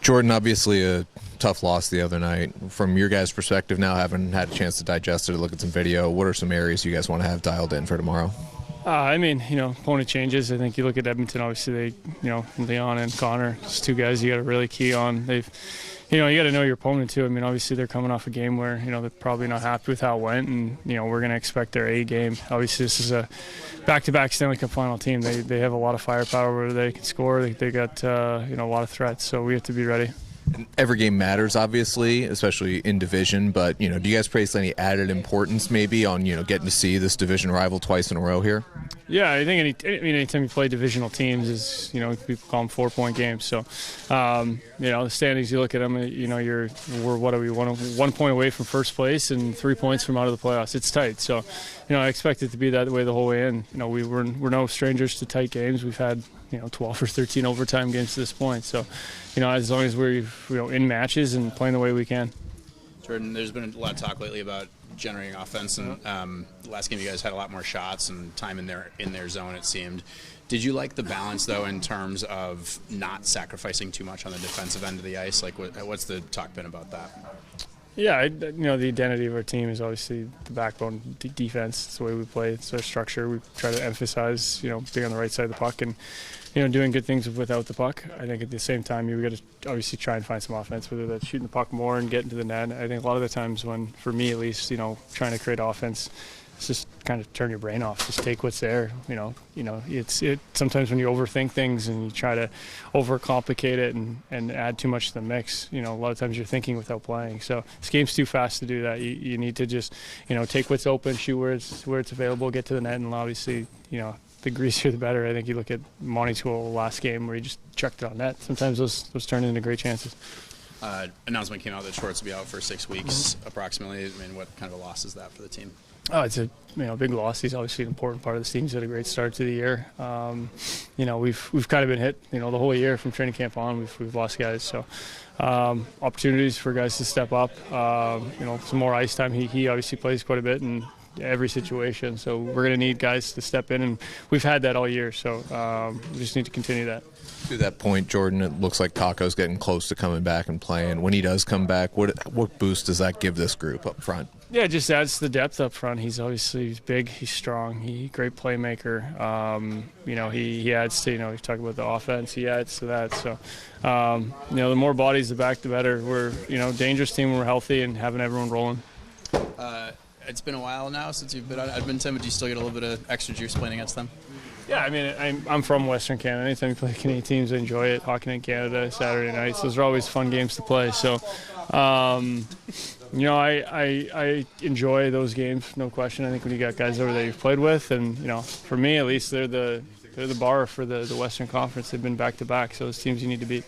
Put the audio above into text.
Jordan, obviously a tough loss the other night. From your guys' perspective now, having had a chance to digest it, look at some video, what are some areas you guys want to have dialed in for tomorrow? Opponent changes. I think you look at Edmonton, obviously Leon and Connor, just two guys you got to really key on. You got to know your opponent too. I mean, obviously they're coming off a game where, they're probably not happy with how it went, and, we're going to expect their A game. Obviously this is a back-to-back Stanley Cup final team. They have a lot of firepower where they can score. They got, a lot of threats, so we have to be ready. Every game matters, obviously, especially in division, but, do you guys place any added importance maybe on, getting to see this division rival twice in a row here? Yeah, I think anytime you play divisional teams is, people call them 4-point games. So, the standings, you look at them, we're 1 point away from first place and 3 points from out of the playoffs. It's tight. So, I expect it to be that way the whole way in. We're no strangers to tight games. We've had, 12 or 13 overtime games to this point. So, as long as we're in matches and playing the way we can. Jordan, there's been a lot of talk lately about generating offense, and last game you guys had a lot more shots and time in their zone, it seemed. Did you like the balance, though, in terms of not sacrificing too much on the defensive end of the ice? Like, what's the talk been about that? Yeah, the identity of our team is obviously the backbone defense. It's the way we play. It's our structure. We try to emphasize, being on the right side of the puck and, doing good things without the puck. I think at the same time, we got to obviously try and find some offense, whether that's shooting the puck more and getting to the net. I think a lot of the times when, for me at least, trying to create offense, it's just kind of turn your brain off. Just take what's there. It's sometimes when you overthink things and you try to overcomplicate it and add too much to the mix, a lot of times you're thinking without playing. So this game's too fast to do that. You need to just, take what's open, shoot where it's available, get to the net, and obviously, the greasier the better. I think you look at Monty's goal last game where he just chucked it on net. Sometimes those turn into great chances. Announcement came out that Schwartz will be out for 6 weeks approximately. I mean, what kind of a loss is that for the team? Oh, it's a big loss. He's obviously an important part of this team. He's had a great start to the year. We've kind of been hit, the whole year from training camp on. We've lost guys, so opportunities for guys to step up. Some more ice time. He obviously plays quite a bit in every situation, so we're going to need guys to step in, and we've had that all year. So we just need to continue that. To that point, Jordan, it looks like Kakko's getting close to coming back and playing. When he does come back, what boost does that give this group up front? Yeah, it just adds to the depth up front. He's big, he's strong, great playmaker. He adds to, you talk about the offense, he adds to that. So, the more bodies the back, the better. We're, dangerous team when we're healthy and having everyone rolling. It's been a while now since you've been on Edmonton, but do you still get a little bit of extra juice playing against them? Yeah, I'm from Western Canada. Anytime you play Canadian teams, I enjoy it. Hockey Night Canada, Saturday nights, those are always fun games to play. So, I enjoy those games, no question. I think when you got guys over there you've played with, and for me at least, they're the bar for the Western Conference. They've been back to back, so those teams you need to beat.